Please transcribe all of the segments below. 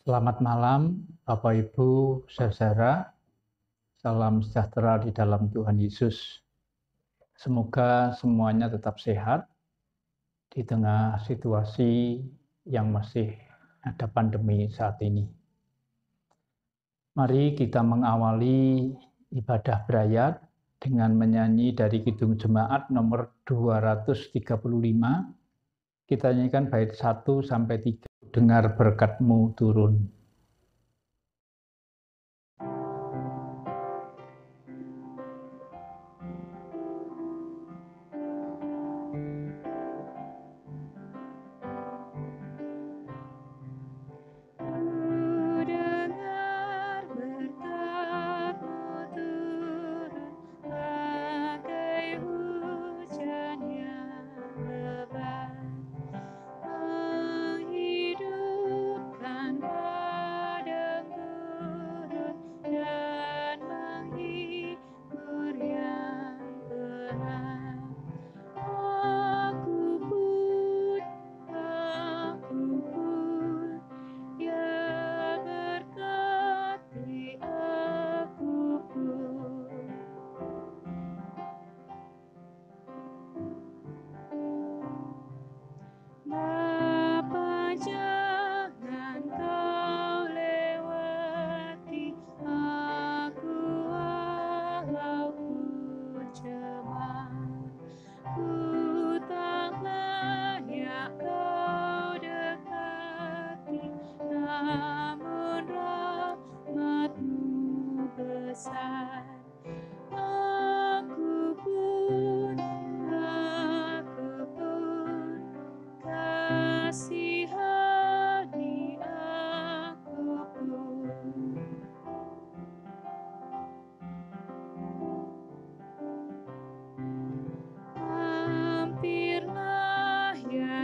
Selamat malam, Bapak Ibu, saudara. Salam sejahtera di dalam Tuhan Yesus. Semoga semuanya tetap sehat di tengah situasi yang masih ada pandemi saat ini. Mari kita mengawali ibadah berayat dengan menyanyi dari Kidung Jemaat nomor 235. Kita nyanyikan bait 1 sampai 3. Dengar berkat-Mu turun.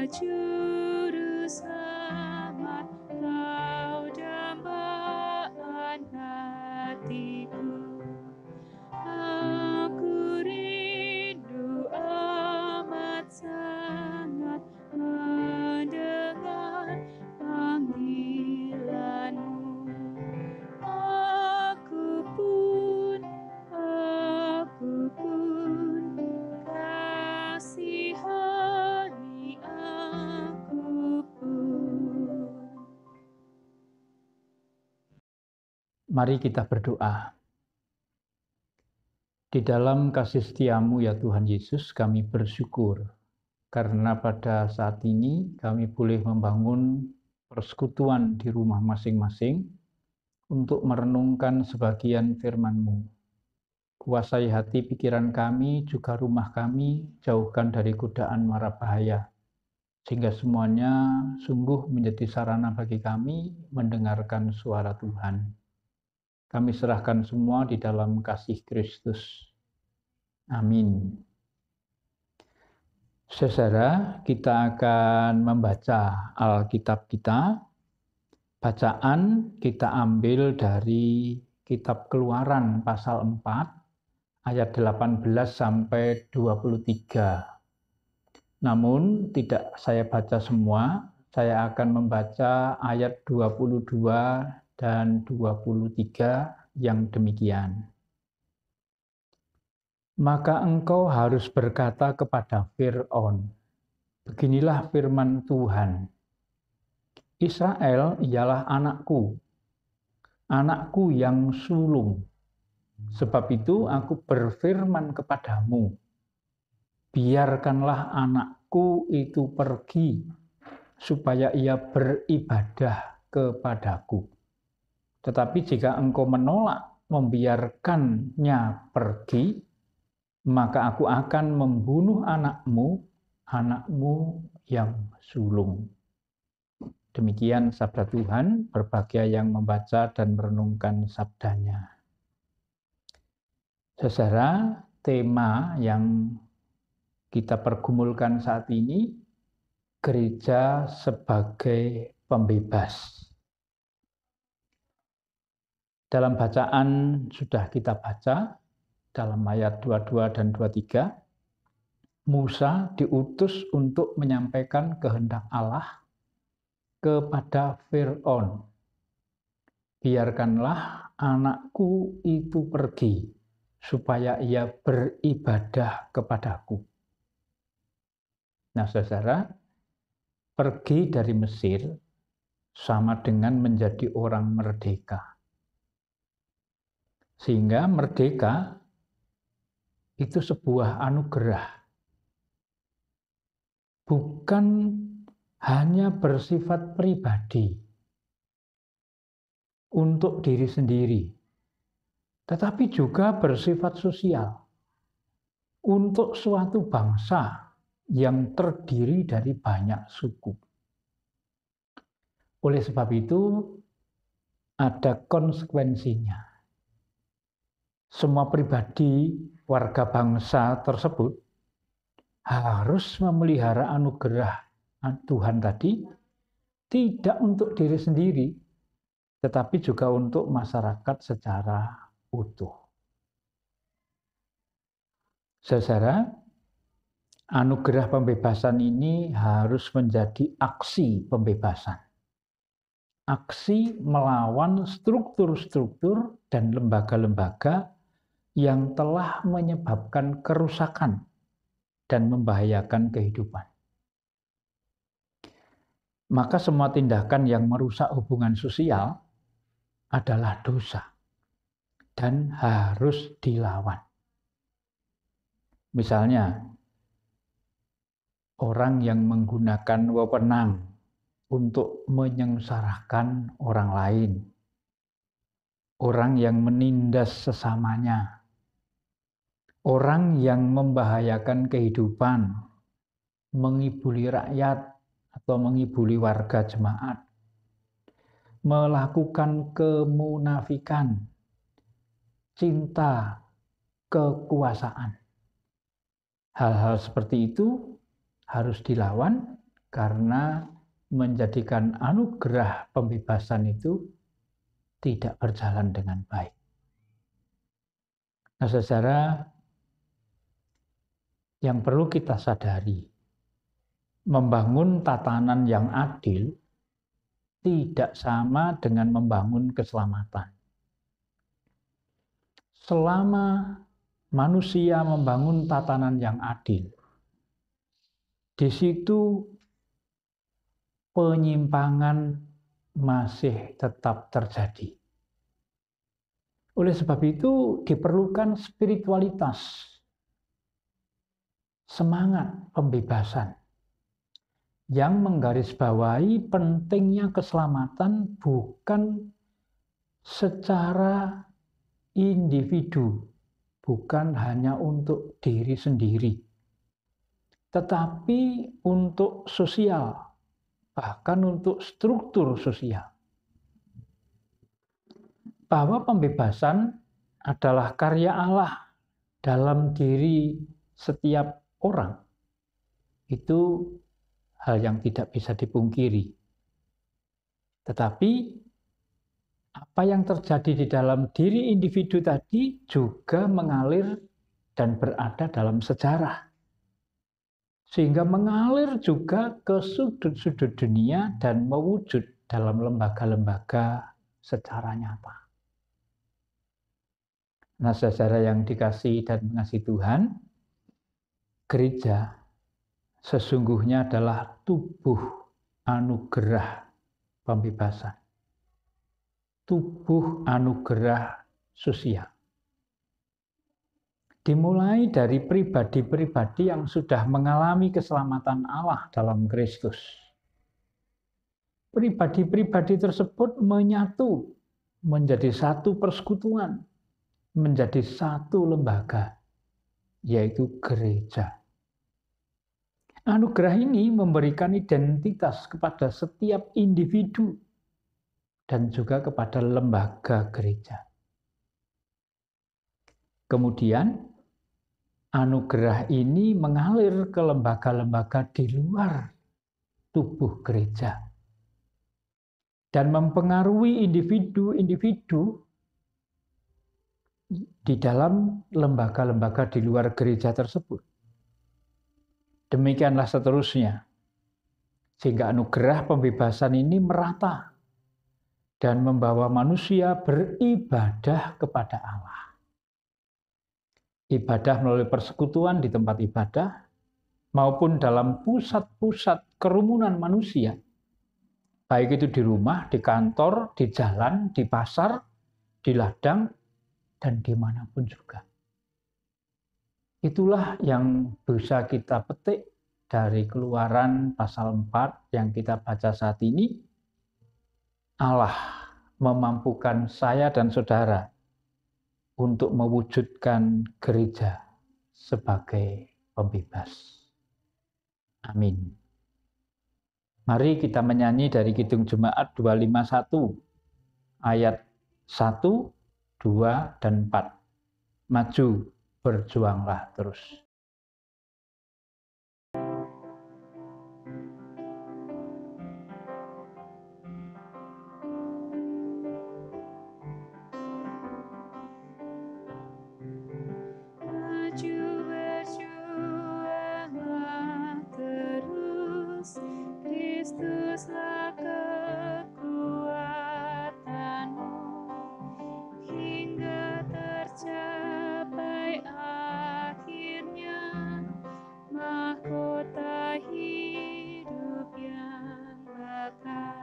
Juru selamat, Kau dambaan hatiku. Aku rindu amat sangat mendengar panggilan-Mu. Aku pun kasihani aku pun. Mari kita berdoa. Di dalam kasih setia-Mu ya Tuhan Yesus, kami bersyukur karena pada saat ini kami boleh membangun persekutuan di rumah masing-masing untuk merenungkan sebagian firman-Mu. Kuasai hati pikiran kami, juga rumah kami, jauhkan dari godaan mara bahaya, sehingga semuanya sungguh menjadi sarana bagi kami mendengarkan suara Tuhan. Kami serahkan semua di dalam kasih Kristus. Amin. Saudara, kita akan membaca Alkitab kita. Bacaan kita ambil dari Kitab Keluaran pasal 4 ayat 18 sampai 23. Namun tidak saya baca semua, saya akan membaca ayat 22 dan 23 yang demikian. Maka engkau harus berkata kepada Fir'aun, beginilah firman Tuhan, Israel ialah anakku, anakku yang sulung. Sebab itu aku berfirman kepadamu, biarkanlah anakku itu pergi, supaya ia beribadah kepadaku. Tetapi jika engkau menolak membiarkannya pergi, maka aku akan membunuh anakmu yang sulung. Demikian sabda Tuhan, berbahagia yang membaca dan merenungkan sabdanya. Saudara, tema yang kita pergumulkan saat ini, gereja sebagai pembebas. Dalam bacaan sudah kita baca, dalam ayat 22 dan 23, Musa diutus untuk menyampaikan kehendak Allah kepada Fir'aun. biarkanlah anakku itu pergi, supaya ia beribadah kepadaku. Nah, saudara, pergi dari Mesir sama dengan menjadi orang merdeka. Sehingga merdeka itu sebuah anugerah. Bukan hanya bersifat pribadi untuk diri sendiri, tetapi juga bersifat sosial untuk suatu bangsa yang terdiri dari banyak suku. Oleh sebab itu, ada konsekuensinya. Semua pribadi warga bangsa tersebut harus memelihara anugerah Tuhan tadi, tidak untuk diri sendiri, tetapi juga untuk masyarakat secara utuh. Saudara, anugerah pembebasan ini harus menjadi aksi pembebasan. Aksi melawan struktur-struktur dan lembaga-lembaga yang telah menyebabkan kerusakan dan membahayakan kehidupan. Maka semua tindakan yang merusak hubungan sosial adalah dosa dan harus dilawan. Misalnya, orang yang menggunakan wewenang untuk menyengsarakan orang lain, orang yang menindas sesamanya, orang yang membahayakan kehidupan, mengibuli rakyat atau mengibuli warga jemaat, melakukan kemunafikan, cinta kekuasaan. Hal-hal seperti itu harus dilawan karena menjadikan anugerah pembebasan itu tidak berjalan dengan baik. Nah, saudara, yang perlu kita sadari, membangun tatanan yang adil tidak sama dengan membangun keselamatan. Selama manusia membangun tatanan yang adil, di situ penyimpangan masih tetap terjadi. Oleh sebab itu diperlukan spiritualitas, semangat pembebasan yang menggarisbawahi pentingnya keselamatan bukan secara individu, bukan hanya untuk diri sendiri, tetapi untuk sosial, bahkan untuk struktur sosial. Bahwa pembebasan adalah karya Allah dalam diri setiap orang, itu hal yang tidak bisa dipungkiri. Tetapi apa yang terjadi di dalam diri individu tadi juga mengalir dan berada dalam sejarah. Sehingga mengalir juga ke sudut-sudut dunia dan mewujud dalam lembaga-lembaga secara nyata. Nah, saudara yang dikasihi dan mengasihi Tuhan, gereja sesungguhnya adalah tubuh anugerah pembebasan. Tubuh anugerah sosial. Dimulai dari pribadi-pribadi yang sudah mengalami keselamatan Allah dalam Kristus. Pribadi-pribadi tersebut menyatu menjadi satu persekutuan, menjadi satu lembaga, yaitu gereja. Anugerah ini memberikan identitas kepada setiap individu dan juga kepada lembaga gereja. Kemudian, anugerah ini mengalir ke lembaga-lembaga di luar tubuh gereja dan mempengaruhi individu-individu di dalam lembaga-lembaga di luar gereja tersebut. Demikianlah seterusnya, sehingga anugerah pembebasan ini merata dan membawa manusia beribadah kepada Allah. Ibadah melalui persekutuan di tempat ibadah maupun dalam pusat-pusat kerumunan manusia, baik itu di rumah, di kantor, di jalan, di pasar, di ladang, dan dimanapun juga. Itulah yang bisa kita petik dari Keluaran pasal 4 yang kita baca saat ini. Allah memampukan saya dan saudara untuk mewujudkan gereja sebagai pembebas. Amin. Mari kita menyanyi dari Kidung Jemaat 251 ayat 1, 2, dan 4. Maju, berjuanglah terus. Maju berjuanglah terus, Kristuslah kekuatanmu, hingga tercapai akhirnya mahkota hidup yang bakal.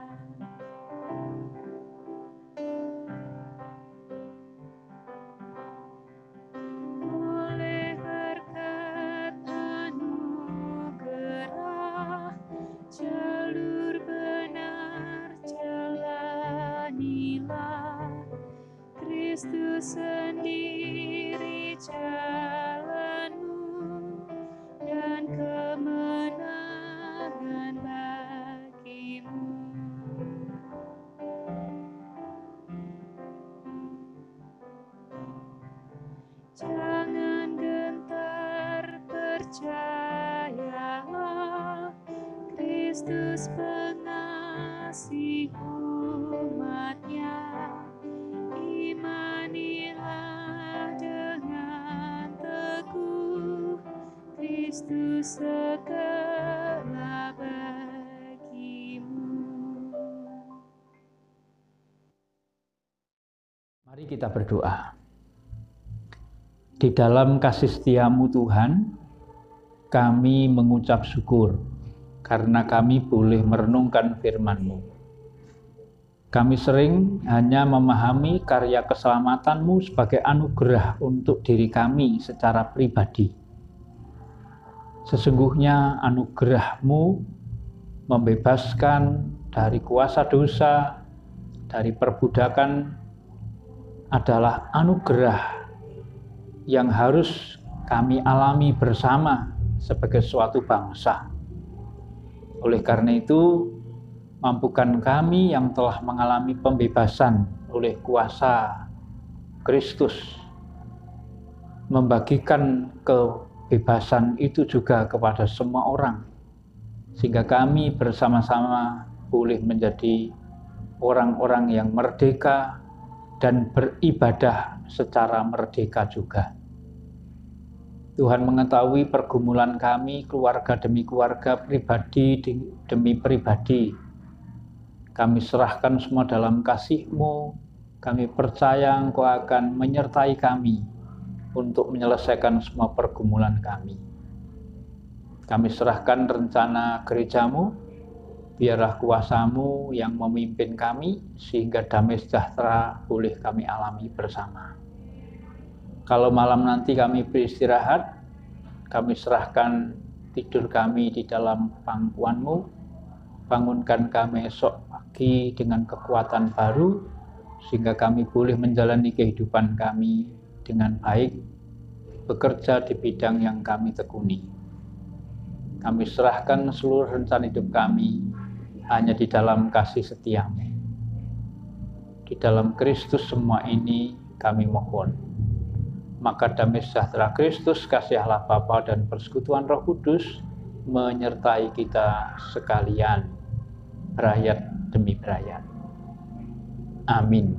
Oleh berkat anugerah, jalur benar jalanilah, Kristus sendiri jalanmu dan kemenangan bagimu. Jangan gentar, percayalah, Kristus pengasih umat-Nya. Imanilah dengan teguh, Kristus segala bagimu. Mari kita berdoa. Di dalam kasih setiamu Tuhan, kami mengucap syukur karena kami boleh merenungkan firman-Mu. Kami sering hanya memahami karya keselamatan-Mu sebagai anugerah untuk diri kami secara pribadi. Sesungguhnya anugerah-Mu membebaskan dari kuasa dosa, dari perbudakan, adalah anugerah yang harus kami alami bersama sebagai suatu bangsa. Oleh karena itu, mampukan kami yang telah mengalami pembebasan oleh kuasa Kristus membagikan kebebasan itu juga kepada semua orang, sehingga kami bersama-sama boleh menjadi orang-orang yang merdeka dan beribadah secara merdeka juga. Tuhan mengetahui pergumulan kami, keluarga demi keluarga, pribadi demi pribadi. Kami serahkan semua dalam kasih-Mu. Kami percaya Engkau akan menyertai kami untuk menyelesaikan semua pergumulan kami. Kami serahkan rencana gereja-Mu, biarlah kuasa-Mu yang memimpin kami, sehingga damai sejahtera boleh kami alami bersama. Kalau malam nanti kami beristirahat, kami serahkan tidur kami di dalam pangkuan-Mu, bangunkan kami esok pagi dengan kekuatan baru, sehingga kami boleh menjalani kehidupan kami dengan baik, bekerja di bidang yang kami tekuni. Kami serahkan seluruh rencana hidup kami hanya di dalam kasih setia-Mu. Di dalam Kristus semua ini kami mohon. Maka damai sejahtera Kristus, kasih Allah Bapa dan persekutuan Roh Kudus menyertai kita sekalian, berayat demi berayat. Amin.